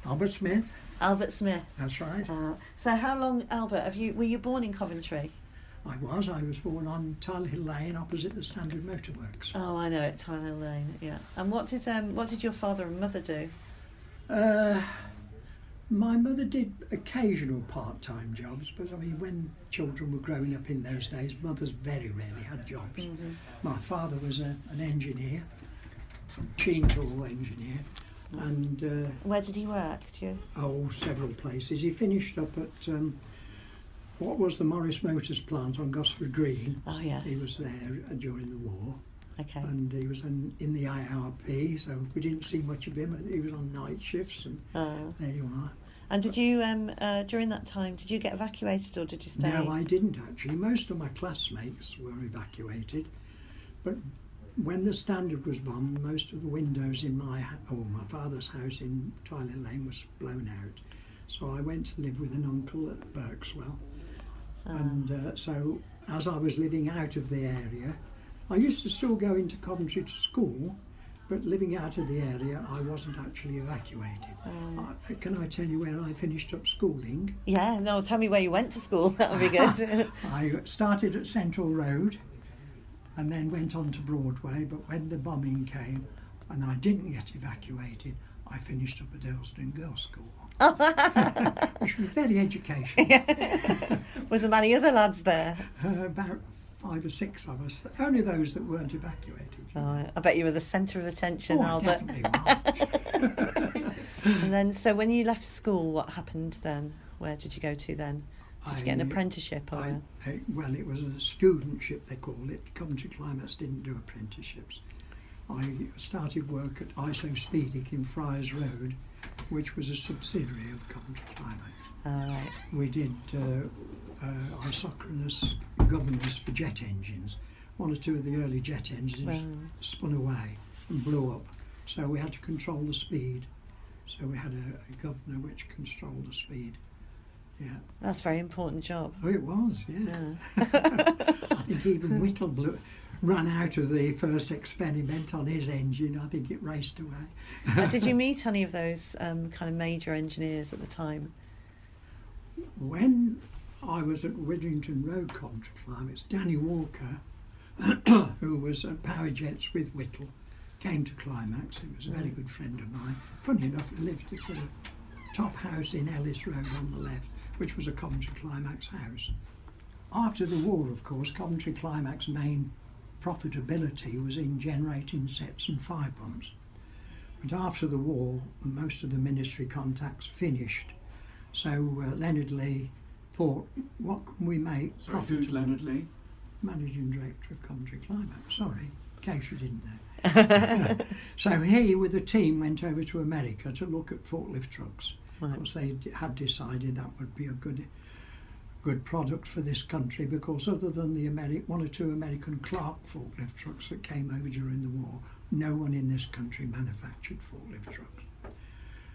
Albert Smith. Albert Smith. That's right. So how long, Albert, were you born in Coventry? I was born on Tyler Hill Lane opposite the Standard Motor Works. Oh, I know it, Tyler Hill Lane, yeah. And what did your father and mother do? My mother did occasional part-time jobs, but I mean, when children were growing up in those days, mothers very rarely had jobs. Mm-hmm. My father was an engineer, machine tool engineer, and... where did he work? Several places. He finished up at what was the Morris Motors plant on Courthouse Green. Oh, yes. He was there during the war. Okay. And he was in the IRP, so we didn't see much of him. He was on night shifts, and there you are. And did you, during that time, did you get evacuated or did you stay? No, I didn't actually. Most of my classmates were evacuated, but when the Standard was bombed, most of the windows in my father's house in Tyler Lane was blown out. So I went to live with an uncle at Berkswell. And so as I was living out of the area, I used to still go into Coventry to school, but living out of the area, I wasn't actually evacuated. Can I tell you where I finished up schooling? Yeah, no, tell me where you went to school, that would be good. I started at Central Road and then went on to Broadway, but when the bombing came and I didn't get evacuated, I finished up at Elston Girls' School. Which was very educational. Was there many other lads there? About 5 or 6 of us, only those that weren't evacuated. Oh, I bet you were the centre of attention, Albert. Definitely was. And then, so when you left school, what happened then? Where did you go to then? Did you get an apprenticeship? Or well, it was a studentship, they called it. Coventry Climax didn't do apprenticeships. I started work at Iso Speedic in Friars Road, which was a subsidiary of Coventry Climax. Right. We did isochronous governors for jet engines. 1 or 2 of the early jet engines spun away and blew up, so we had to control the speed. So we had a governor which controlled the speed. Yeah. That's a very important job. Oh, it was, yeah. I think even Whittle ran out of the first experiment on his engine. I think it raced away. Did you meet any of those kind of major engineers at the time? When I was at Widdrington Road, Coventry Climax, Danny Walker, who was at Power Jets with Whittle, came to Climax. He was a very good friend of mine. Funny enough, he lived at the top house in Ellis Road on the left, which was a Coventry Climax house. After the war, of course, Coventry Climax main profitability was in generating sets and fire pumps. But after the war, most of the ministry contacts finished. So Leonard Lee thought, what can we make? Sorry, who's Leonard Lee? Managing Director of Coventry Climax, sorry, in case you didn't know. So he, with a team, went over to America to look at forklift trucks. Right. Of course, they had decided that would be a good product for this country, because other than the 1 or 2 American Clark forklift trucks that came over during the war, no one in this country manufactured forklift trucks.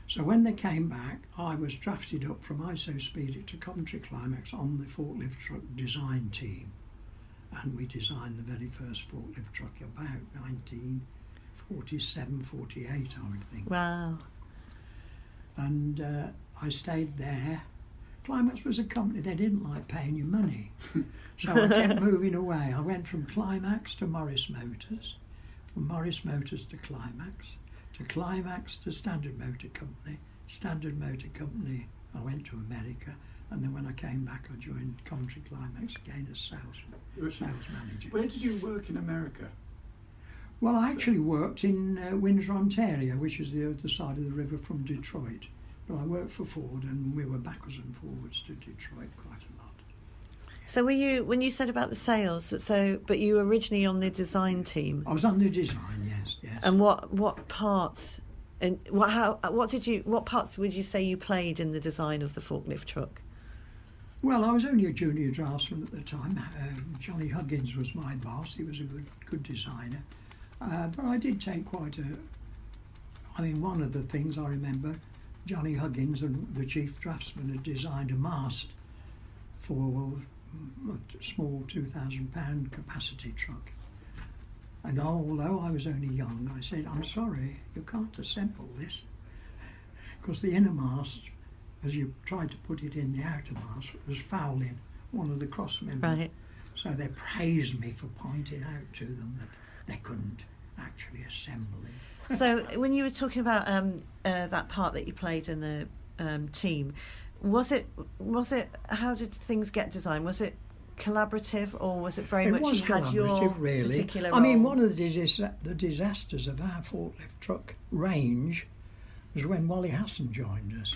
So when they came back, I was drafted up from Iso Speedic to Coventry Climax on the forklift truck design team. And we designed the very first forklift truck about 1947, 48, I would think. Wow. And I stayed there. Climax was a company, they didn't like paying you money. So I kept moving away. I went from Climax to Morris Motors, from Morris Motors to Climax to Standard Motor Company. Standard Motor Company, I went to America, and then when I came back, I joined Coventry Climax again as sales manager. Where did you work in America? Well, I actually worked in Windsor, Ontario, which is the other side of the river from Detroit. But I worked for Ford, and we were backwards and forwards to Detroit quite a lot. So were you, when you said about the sales, but you were originally on the design team? I was on the design, yes. And what parts, and what parts would you say you played in the design of the forklift truck? Well, I was only a junior draftsman at the time. Johnny Huggins was my boss. He was a good designer. But I did take one of the things I remember, Johnny Huggins, the chief draftsman, had designed a mast for a small £2,000 capacity truck. And although I was only young, I said, I'm sorry, you can't assemble this. because the inner mast, as you tried to put it in the outer mast, was fouling one of the cross members. Right. So they praised me for pointing out to them that they couldn't actually assemble it. So when you were talking about that part that you played in the team, was it how did things get designed? Was it collaborative, or was it very It much was you had your collaborative, really. particular I mean, role? one of the disasters of our forklift truck range was when Wally Hassan joined us.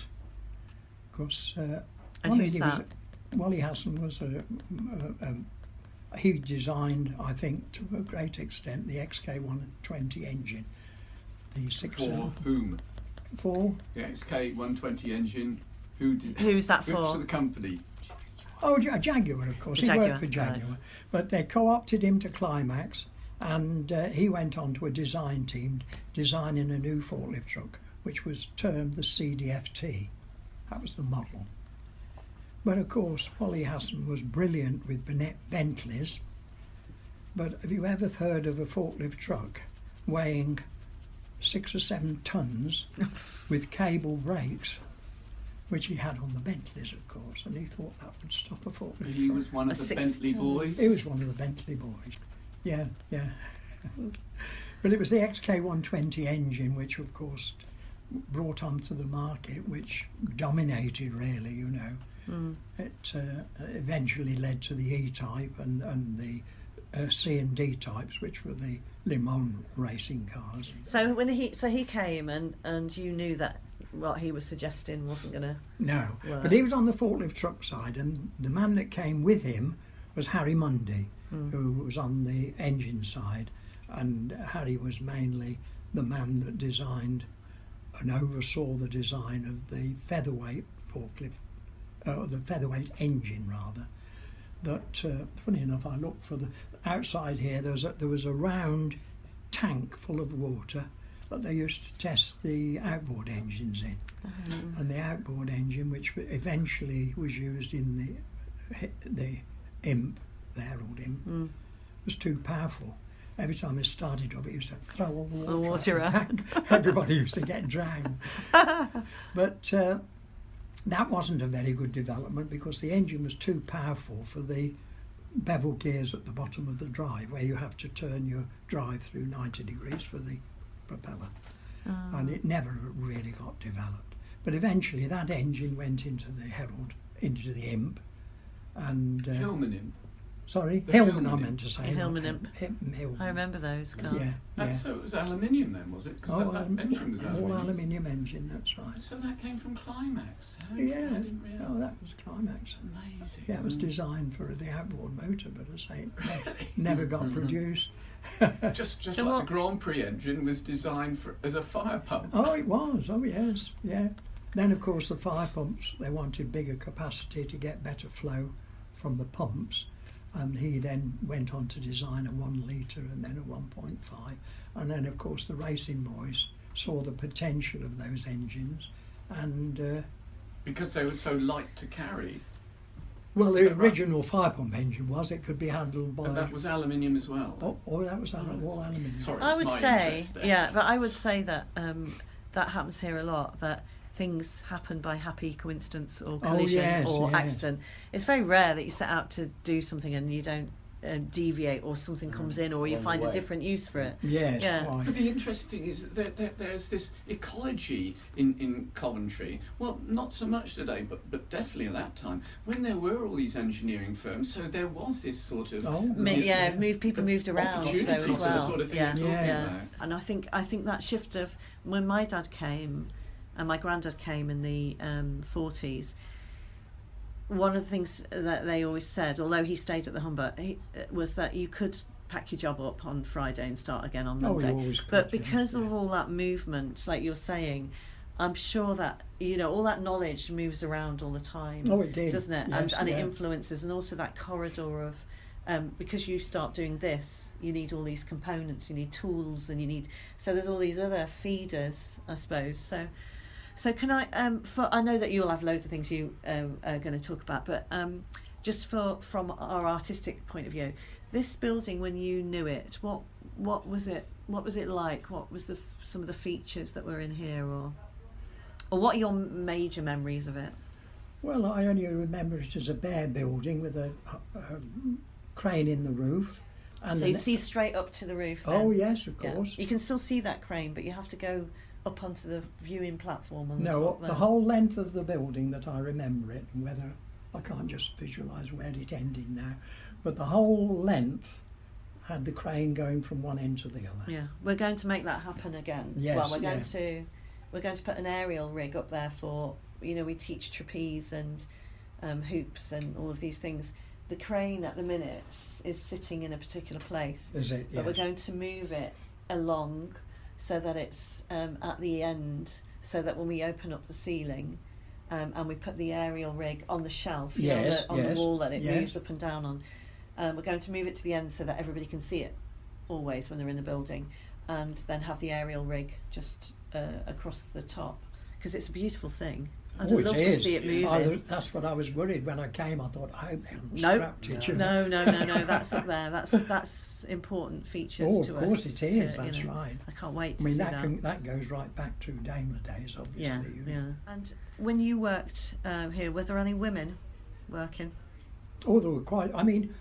Because And who's that? Wally Hassan was he designed, I think, to a great extent, the XK120 engine. The For whom? For The XK120 engine. Who's that Who's for? the company? Jaguar, of course. He Jaguar, worked for Jaguar, right. but they co-opted him to Climax, and he went on to a design team designing a new forklift truck, which was termed the CDFT. That was the model. But of course, Wally Hassan was brilliant with Bentleys. But have you ever heard of a forklift truck weighing 6 or 7 tons with cable brakes, which he had on the Bentleys, of course, and he thought that would stop a forklift He truck. was one of A the 6 Bentley tons. boys. He was one of the Bentley boys. Yeah. But it was the XK120 engine which, of course, brought onto the market, which dominated, really, you know. It eventually led to the E-type and the C and D types, which were the Le Mans racing cars. So when he came and you knew that what he was suggesting wasn't going to No, work. but he was on the forklift truck side, and the man that came with him was Harry Mundy, who was on the engine side, and Harry was mainly the man that designed and oversaw the design of the featherweight forklift, the featherweight engine rather. That funny enough, I looked for the outside here. There was a round tank full of water that they used to test the outboard engines in, and the outboard engine, which eventually was used in the Imp, the Herald Imp, was too powerful. Every time it started up, it used to throw all the water out the tank. Everybody used to get drowned. But that wasn't a very good development, because the engine was too powerful for the bevel gears at the bottom of the drive, where you have to turn your drive through 90 degrees for the propeller. And it never really got developed. But eventually that engine went into the Herald, into the Imp, and Hillman Imp. sorry, The Hillman, Hillman I Imp. meant to say. Hillman not Imp. Hillman. I remember those cars. Yeah. So it was aluminium then, was it? Because that engine was all aluminium. aluminium engine, that's right. So that came from Climax. I Yeah, didn't realise. oh, that was Climax. Amazing. Yeah, it was designed for the outboard motor, but as I say, it never got produced. Just So like what- the Grand Prix engine was designed as a fire pump. Oh, it was. Oh, yes. Yeah. Then, of course, the fire pumps, they wanted bigger capacity to get better flow from the pumps. And he then went on to design a 1 litre and then a 1.5. And then, of course, the racing boys saw the potential of those engines. And, Because they were so light to carry. well, Is the that right? original fire pump engine it could be handled by... And that was aluminium as well. Oh, that was all aluminium. Sorry, I it's would my say, interest there. yeah, but I would say that that happens here a lot, that things happen by happy coincidence or collision yes, or yes. accident. It's very rare that you set out to do something and you don't deviate, or something comes in, or you along the find a way. different use for it. Yes, Yeah. quite. But the interesting thing is that there's this ecology in Coventry. Well, not so much today, but definitely at that time, when there were all these engineering firms. So there was this sort of Oh, People moved around though opportunity as for the well. sort of thing yeah, you're talking yeah. about. And I think that shift of when my dad came and my granddad came in the 40s. One of the things that they always said, although he stayed at the Humber, was that you could pack your job up on Friday and start again on Oh, Monday. you always could, But yeah, because of yeah. all that movement, like you're saying, I'm sure that, all that knowledge moves around all the time. Oh, it did. Doesn't it? Yes, and it yeah. influences, and also that corridor of, because you start doing this, you need all these components, you need tools, and so there's all these other feeders, I suppose. So can I, I know that you'll have loads of things you are going to talk about, but just from our artistic point of view, this building, when you knew it, what was it like? What was some of the features that were in here? Or Or what are your major memories of it? Well, I only remember it as a bare building with a crane in the roof. And So you see straight up to the roof then? Oh yes, of Yeah. course. You can still see that crane, but you have to go up onto the viewing platform on the No, top there. the whole length of the building that I remember it, and whether I can't just visualise where it ended now, but the whole length had the crane going from one end to the other. Yeah, we're going to make that happen again. Yes, well, we're going to put an aerial rig up there for, you know, we teach trapeze and hoops and all of these things. The crane at the minute is sitting in a particular place, Is it? but we're Yes. going to move it along so that it's at the end, so that when we open up the ceiling and we put the aerial rig on the shelf, you know, Yes, on the yes, wall that it yes. moves up and down on, we're going to move it to the end so that everybody can see it always when they're in the building, and then have the aerial rig just across the top, because it's a beautiful thing. I'd Oh, love it to is. see it moving. That's what I was worried when I came. I thought, I hope they haven't No. scrapped it. you know. No, that's up there. That's important features Oh, to of course us. it is. to, That's you know, right. I can't wait I to mean, see that goes right back to Daimler days, obviously. Yeah, you know. yeah. And when you worked here, were there any women working? Oh, there were quite. I mean,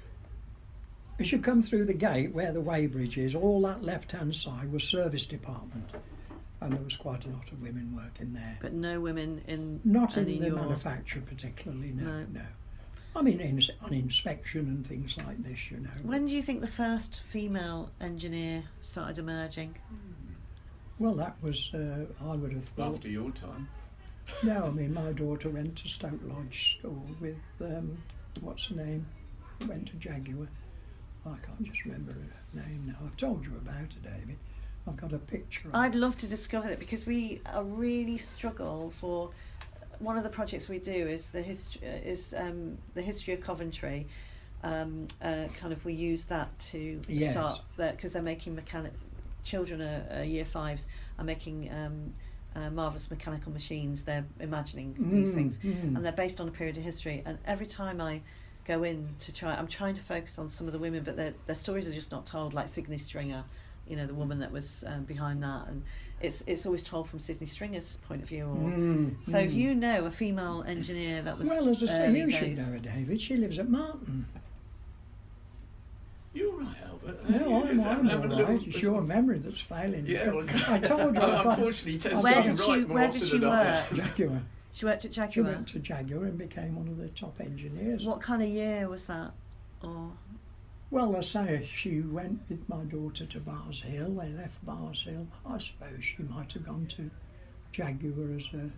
as you come through the gate where the weighbridge is, all that left-hand side was service department, and there was quite a lot of women working there. But no women in Not in any the your... manufacture particularly. No, No. no. I mean, on inspection and things like this, you know. When do you think the first female engineer started emerging? Well, that was I would have thought. After your time. No, I mean, my daughter went to Stoke Lodge School with, what's her name? Went to Jaguar. I can't just remember her name now. I've told you about her, David. I've got a picture of I'd love to discover it, because we are really struggle for. One of the projects we do is the history of Coventry. Kind of we use that to Yes. start that, because they're making children are year fives are making marvellous mechanical machines. They're imagining these things, and they're based on a period of history. And every time I go in to try, I'm trying to focus on some of the women, but their stories are just not told, like Sydney Stringer, you know, the woman that was behind that, and it's always told from Sydney Stringer's point of view. Or, so if you know a female engineer that was Well, as I say, early you days. should know her, David. She lives at Martin. You're right, Albert. No, You I'm just all have a little- right. It's your memory that's failing. Yeah, well, I told you. I've got unfortunately, tends Where to be did right she more Where often did she than not. work? Jaguar. She worked at She Jaguar. went to Jaguar and became one of the top engineers. What kind of year was that? Or Well, I say she went with my daughter to Bars Hill. They left Bars Hill. I suppose she might have gone to Jaguar as a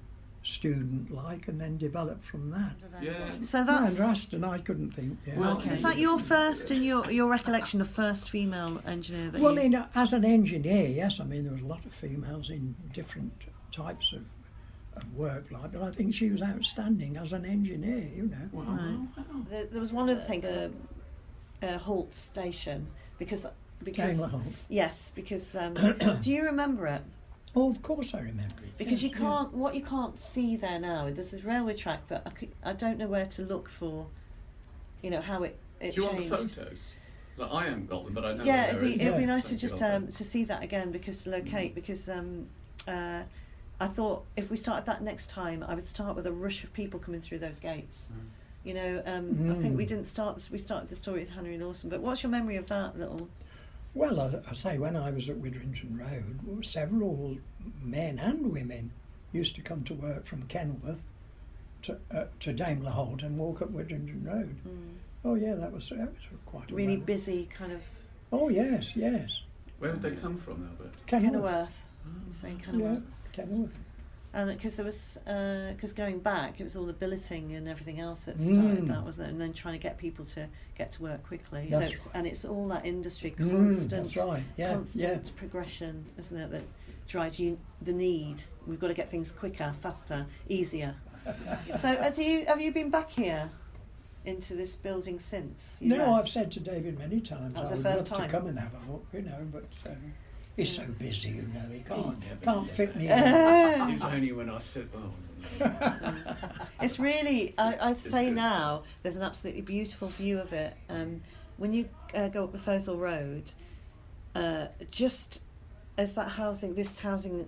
student, and then developed from that. Yeah. so No, that's and Raston, I couldn't think. Yeah. Well, is that your first and your recollection of first female engineer that Well, you... as an engineer, yes. I mean, there was a lot of females in different types of work, but I think she was outstanding as an engineer. You know. Wow. Right. There was one of the things, Holt Station, because Daimler Holt. yes, because do you remember it? Oh, of course I remember it. Because yes, you can't, what you can't see there now. There's a railway track, but I don't know where to look for, you know, how it Do you want changed. the photos? So I haven't got them, but I know Yeah, where it'd be Yeah. nice to Thank you, just Albert. to see that again, because to locate, because I thought if we started that next time, I would start with a rush of people coming through those gates. You know, I think we started the story with Henry Lawson. But what's your memory of that little? Well, I say when I was at Widrington Road, several men and women used to come to work from Kenilworth to Daimler Holt and walk up Widrington Road. Oh yeah, that was quite a Really while. busy kind of Oh yes, yes. Where would they come from, Albert? Kenilworth. I'm saying Yeah, Kenilworth. Kenilworth. And because there was, because going back, it was all the billeting and everything else that started that, wasn't it? And then trying to get people to get to work quickly. That's So it's, right. and it's all that industry, constant, That's right. Yeah, constant progression, isn't it? That drives you the need. We've got to get things quicker, faster, easier. So have you been back here into this building since? You No, left? I've said to David many times That was I the would first love time. to come and have a look, you know, but he's so busy, you know, he never can't said fit me in. It was only when I said, It's really, I'd say good. now, there's an absolutely beautiful view of it. When you go up the Fossil Road, just as that housing, this housing,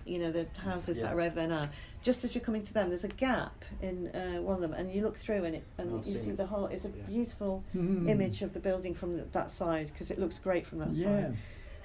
you know, the houses that Yeah. are over there now, just as you're coming to them, there's a gap in one of them, and you look through and I've you seen see it. the whole. It's a Yeah. beautiful Mm. image of the building from that side, because it looks great from that Yeah. side.